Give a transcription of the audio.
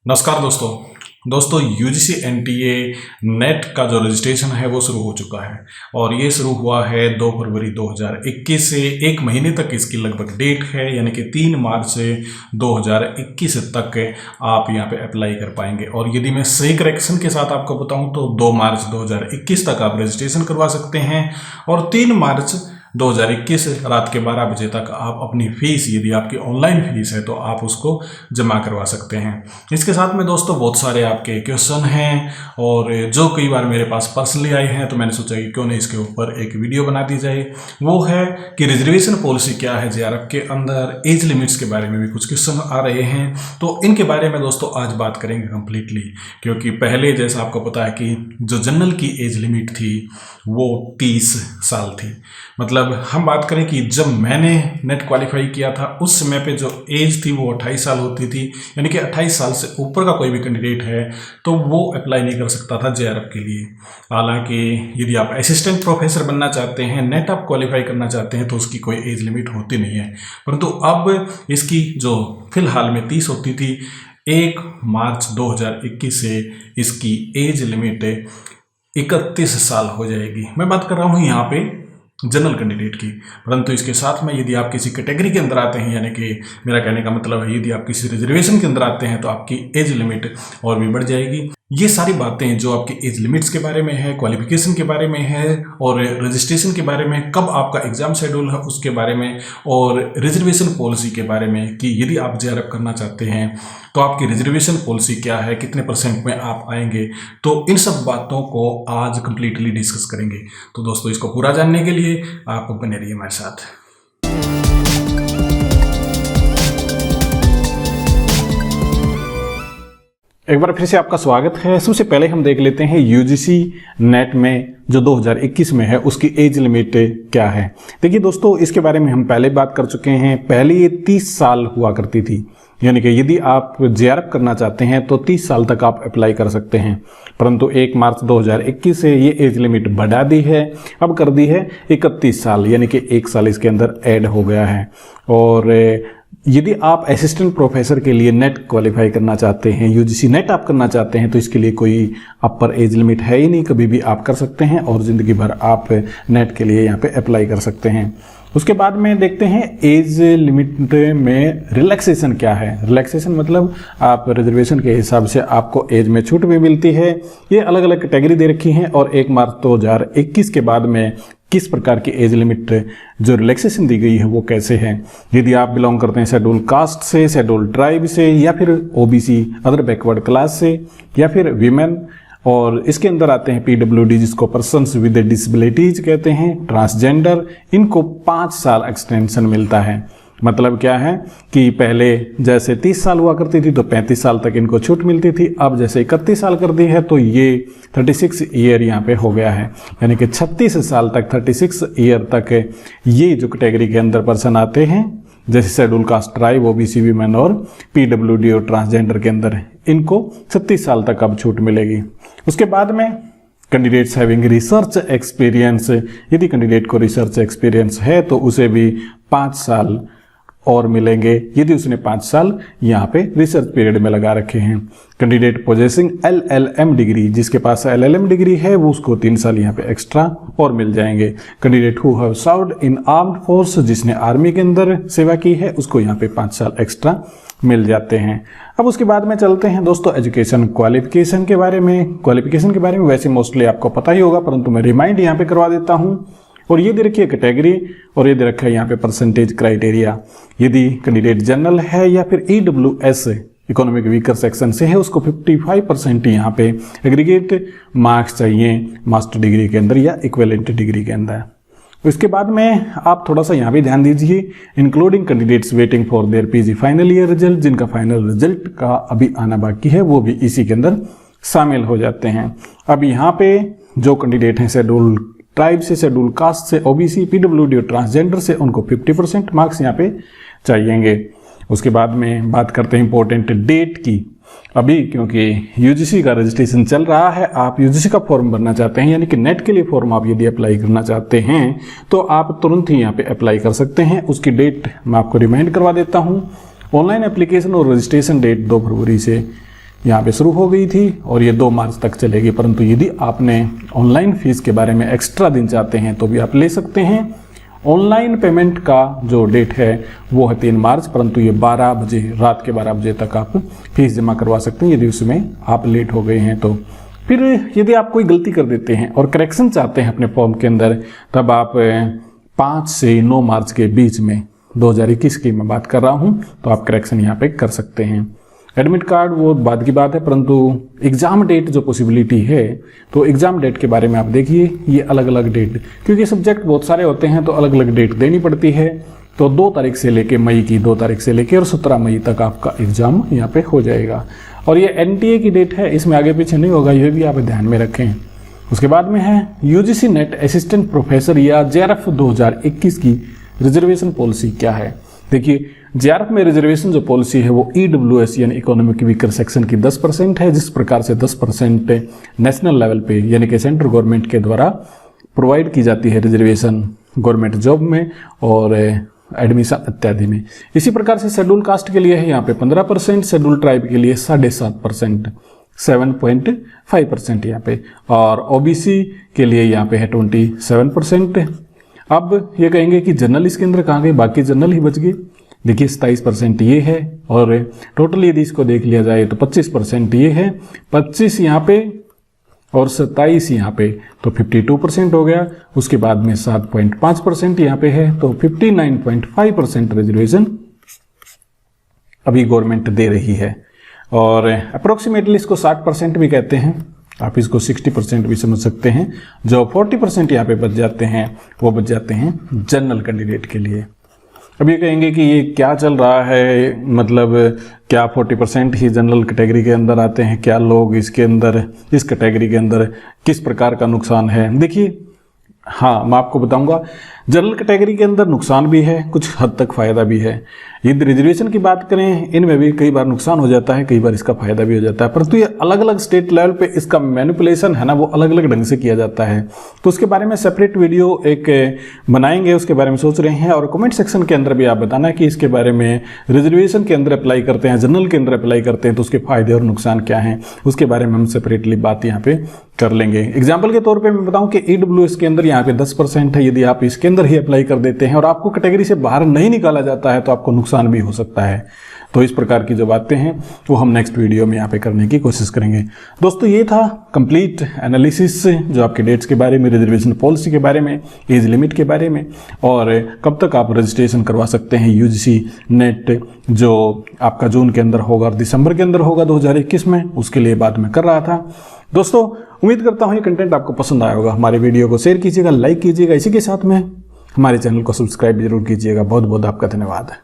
नमस्कार दोस्तों UGC NTA net का जो रजिस्ट्रेशन है वो शुरू हो चुका है और ये शुरू हुआ है 2 फरवरी 2021 से। एक महीने तक इसकी लगभग डेट है, यानी कि 3 मार्च से 2021 तक आप यहाँ पे अप्लाई कर पाएंगे। और यदि मैं सही करेक्शन के साथ आपको बताऊं तो 2 मार्च 2021 तक आप रजिस्ट्रेशन करवा सकते हैं और 3 मार्च 2021 रात के 12 बजे तक आप अपनी फीस, यदि आपकी ऑनलाइन फीस है तो आप उसको जमा करवा सकते हैं। इसके साथ में दोस्तों बहुत सारे आपके क्वेश्चन हैं और जो कई बार मेरे पास पर्सनली आए हैं, तो मैंने सोचा कि क्यों नहीं इसके ऊपर एक वीडियो बना दी जाए। वो है कि रिजर्वेशन पॉलिसी क्या है जेआरएफ के अंदर, एज लिमिट्स के बारे में भी कुछ क्वेश्चन आ रहे हैं, तो इनके बारे में दोस्तों आज बात करेंगे कम्प्लीटली। क्योंकि पहले जैसा आपको पता है कि जो जनरल की एज लिमिट थी वो 30 साल थी। मतलब हम बात करें कि जब मैंने नेट क्वालिफाई किया था उस समय पे जो एज थी वो 28 साल होती थी, यानी कि 28 साल से ऊपर का कोई भी कैंडिडेट है तो वो अप्लाई नहीं कर सकता था जेआरएफ के लिए। हालांकि यदि आप असिस्टेंट प्रोफेसर बनना चाहते हैं, नेट आप क्वालिफाई करना चाहते हैं, तो उसकी कोई एज लिमिट होती नहीं है। परंतु अब इसकी जो फिलहाल में 30 होती थी, 1 मार्च 2021 से इसकी एज लिमिट 31 साल हो जाएगी। मैं बात कर रहा हूँ यहाँ पे जनरल कैंडिडेट की। परंतु इसके साथ में यदि आप किसी कैटेगरी के अंदर आते हैं, यानी कि मेरा कहने का मतलब है यदि आप किसी रिजर्वेशन के अंदर आते हैं, तो आपकी एज लिमिट और भी बढ़ जाएगी। ये सारी बातें जो आपकी एज लिमिट्स के बारे में है, क्वालिफिकेशन के बारे में है और रजिस्ट्रेशन के बारे में, कब आपका एग्जाम शेड्यूल है उसके बारे में, और रिजर्वेशन पॉलिसी के बारे में कि यदि आप जेआरएफ करना चाहते हैं तो आपकी रिजर्वेशन पॉलिसी क्या है, कितने % में आप आएंगे, तो इन सब बातों को आज कंप्लीटली डिस्कस करेंगे। तो दोस्तों इसको पूरा जानने के लिए आप बने रहिए हमारे साथ। एक बार फिर से आपका स्वागत है। सबसे पहले हम देख लेते हैं यूजीसी नेट में जो 2021 में है उसकी एज लिमिट क्या है। देखिए दोस्तों, इसके बारे में हम पहले बात कर चुके हैं। पहले ये 30 साल हुआ करती थी, यानी कि यदि आप जेआरएफ करना चाहते हैं तो 30 साल तक आप अप्लाई कर सकते हैं। परंतु 1 मार्च 2021 से ये एज लिमिट बढ़ा दी है, अब कर दी है 31 साल, यानी कि 1 साल इसके अंदर ऐड हो गया है। और यदि आप असिस्टेंट प्रोफेसर के लिए नेट क्वालिफाई करना चाहते हैं, यूजीसी नेट आप करना चाहते हैं, तो इसके लिए कोई अपर एज लिमिट है ही नहीं, कभी भी आप कर सकते हैं और ज़िंदगी भर आप नेट के लिए यहाँ पे अप्लाई कर सकते हैं। उसके बाद में देखते हैं एज लिमिट में रिलैक्सेशन क्या है। रिलैक्सेशन मतलब आप रिजर्वेशन के हिसाब से आपको एज में छूट भी मिलती है। ये अलग अलग कैटेगरी दे रखी हैं और 1 मार्च 2021 के बाद में किस प्रकार की एज लिमिट जो रिलैक्सेशन दी गई है वो कैसे है। यदि आप बिलोंग करते हैं शेड्यूल कास्ट से, शेड्यूल ट्राइब से, या फिर ओबीसी अदर बैकवर्ड क्लास से, या फिर वीमेन, और इसके अंदर आते हैं पीडब्ल्यूडी जिसको पर्सन्स विद डिसेबिलिटीज कहते हैं, ट्रांसजेंडर, इनको 5 साल एक्सटेंशन मिलता है। मतलब क्या है कि पहले जैसे 30 साल हुआ करती थी तो 35 साल तक इनको छूट मिलती थी, अब जैसे 31 साल कर दी है तो ये 36 ईयर यहाँ पे हो गया है, यानी कि 36 साल तक, 36 ईयर तक ये जो कैटेगरी के अंदर पर्सन आते हैं, जैसे schedule caste, tribe, OBC, women और पीडब्ल्यूडी और ट्रांसजेंडर के अंदर, इनको 36 साल तक अब छूट मिलेगी। उसके बाद में कैंडिडेट्स हैविंग रिसर्च एक्सपीरियंस, यदि कैंडिडेट को रिसर्च एक्सपीरियंस है तो उसे भी 5 साल और मिलेंगे, यदि उसने 5 साल यहाँ पे रिसर्च पीरियड में लगा रखे हैं। कैंडिडेट पोजेसिंग LLM डिग्री, जिसके पास LLM डिग्री है वो उसको 3 साल यहाँ पे एक्स्ट्रा और मिल जाएंगे। Candidate who have served in armed force, जिसने आर्मी के अंदर सेवा की है, उसको यहाँ पे 5 साल एक्स्ट्रा मिल जाते हैं। अब उसके बाद में चलते हैं दोस्तों एजुकेशन क्वालिफिकेशन के बारे में। क्वालिफिकेशन के बारे में वैसे मोस्टली आपको पता ही होगा, परंतु मैं रिमाइंड यहाँ पे करवा देता हूँ। और ये दे रखी है कैटेगरी और ये दे रखा है यहाँ पे परसेंटेज क्राइटेरिया। यदि कैंडिडेट जनरल है या फिर EWS इकोनॉमिक वीकर सेक्शन से है, उसको 55% यहाँ पे एग्रीगेट मार्क्स चाहिए मास्टर डिग्री के अंदर या इक्विवेलेंट डिग्री के अंदर। इसके बाद में आप थोड़ा सा यहाँ भी ध्यान दीजिए, including candidates waiting for their PG final year result, जिनका फाइनल रिजल्ट का अभी आना बाकी है वो भी इसी के अंदर शामिल हो जाते हैं। अब यहाँ पे जो कैंडिडेट हैं शेड्यूल ट्राइब से, शेड्यूल कास्ट से, ओबीसी, पीडब्ल्यूडी और ट्रांसजेंडर से, उनको 50% मार्क्स यहाँ पे चाहिएंगे। उसके बाद में बात करते हैं इंपॉर्टेंट डेट की। अभी क्योंकि यूजीसी का रजिस्ट्रेशन चल रहा है, आप यूजीसी का फॉर्म भरना चाहते हैं, यानी कि नेट के लिए फॉर्म आप यदि अप्लाई करना चाहते हैं तो आप तुरंत ही यहाँ पे अप्लाई कर सकते हैं। उसकी डेट मैं आपको रिमाइंड करवा देता हूँ। ऑनलाइन एप्लीकेशन और रजिस्ट्रेशन डेट 2 फरवरी से यहाँ पे शुरू हो गई थी और ये 2 मार्च तक चलेगी। परंतु यदि आपने ऑनलाइन फीस के बारे में एक्स्ट्रा दिन चाहते हैं तो भी आप ले सकते हैं। ऑनलाइन पेमेंट का जो डेट है वो है 3 मार्च, परंतु ये 12 बजे, रात के 12 बजे तक आप फीस जमा करवा सकते हैं यदि उसमें आप लेट हो गए हैं तो। फिर यदि आप कोई गलती कर देते हैं और करेक्शन चाहते हैं अपने फॉर्म के अंदर, तब आप 5 से 9 मार्च के बीच में 2021 की मैं बात कर रहा हूं, तो आप करेक्शन यहाँ पे कर सकते हैं। एडमिट कार्ड वो बाद की बात है, परंतु एग्ज़ाम डेट जो पॉसिबिलिटी है, तो एग्ज़ाम डेट के बारे में आप देखिए, ये अलग अलग डेट, क्योंकि सब्जेक्ट बहुत सारे होते हैं तो अलग अलग डेट देनी पड़ती है। तो 2 तारीख से लेके मई की 2 तारीख से लेके और 17 मई तक आपका एग्ज़ाम यहाँ पे हो जाएगा। और ये NTA की डेट है, इसमें आगे पीछे नहीं होगा, ये भी आप ध्यान में रखें। उसके बाद में है UGC नेट असिस्टेंट प्रोफेसर या JRF 2021 की रिजर्वेशन पॉलिसी क्या है। देखिए, JRF में रिजर्वेशन जो पॉलिसी है वो EWS यानी इकोनॉमिक वीकर सेक्शन की 10% है, जिस प्रकार से 10% नेशनल लेवल पे यानी कि सेंट्रल गवर्नमेंट के द्वारा प्रोवाइड की जाती है रिजर्वेशन गवर्नमेंट जॉब में और एडमिशन इत्यादि में। इसी प्रकार से शेड्यूल कास्ट के लिए है यहाँ पे 15%, शेड्यूल ट्राइब के लिए 7.5%, 7.5% यहाँ पे, और OBC के लिए यहाँ पे है 27%। अब ये कहेंगे कि जनरल इसके अंदर कहाँ गए, बाकी जनरल ही बच गए। देखिए 27% ये है और टोटल यदि इसको देख लिया जाए तो 25% ये है, 25 यहाँ पे और 27 यहाँ पे, तो 52% हो गया। उसके बाद में 7.5% यहाँ पे है, तो 59.5% रिजर्वेशन अभी गवर्नमेंट दे रही है। और अप्रोक्सीमेटली इसको 60% भी कहते हैं, आप इसको 60% भी समझ सकते हैं। जो 40% यहाँ पे बच जाते हैं वो बच जाते हैं जनरल कैंडिडेट के लिए। अब ये कहेंगे कि ये क्या चल रहा है, मतलब क्या 40% ही जनरल कैटेगरी के अंदर आते हैं, क्या लोग इसके अंदर, इस कैटेगरी के अंदर किस प्रकार का नुकसान है। देखिए, हाँ, मैं आपको बताऊंगा, जनरल कैटेगरी के अंदर नुकसान भी है, कुछ हद तक फायदा भी है। यदि रिजर्वेशन की बात करें, इनमें भी कई बार नुकसान हो जाता है, कई बार इसका फायदा भी हो जाता है, परंतु ये अलग अलग स्टेट लेवल पे इसका मैनिपुलेशन है ना, वो अलग अलग ढंग से किया जाता है। तो उसके बारे में सेपरेट वीडियो एक बनाएंगे, उसके बारे में सोच रहे हैं। और कमेंट सेक्शन के अंदर भी आप बताना कि इसके बारे में रिजर्वेशन के अंदर अप्लाई करते हैं, जनरल के अंदर अप्लाई करते हैं, तो उसके फायदे और नुकसान क्या हैं, उसके बारे में हम सेपरेटली बात यहाँ पे कर लेंगे। एग्जाम्पल के तौर पे मैं बताऊं कि EWS के अंदर यहाँ पे 10% है, यदि आप इसके अंदर ही अप्लाई कर देते हैं और आपको कैटेगरी से बाहर नहीं निकाला जाता है तो आपको नुकसान भी हो सकता है। तो इस प्रकार की जो बातें हैं वो हम नेक्स्ट वीडियो में यहाँ पे करने की कोशिश करेंगे। दोस्तों, ये था कंप्लीट एनालिसिस जो आपके डेट्स के बारे में, रिजर्वेशन पॉलिसी के बारे में, एज लिमिट के बारे में, और कब तक आप रजिस्ट्रेशन करवा सकते हैं UGC नेट, जो आपका जून के अंदर होगा और दिसंबर के अंदर होगा 2021 में, उसके लिए बात मैं कर रहा था। दोस्तों, उम्मीद करता हूँ ये कंटेंट आपको पसंद आया होगा। हमारे वीडियो को शेयर कीजिएगा, लाइक कीजिएगा, इसी के साथ में हमारे चैनल को सब्सक्राइब जरूर कीजिएगा। बहुत बहुत आपका धन्यवाद।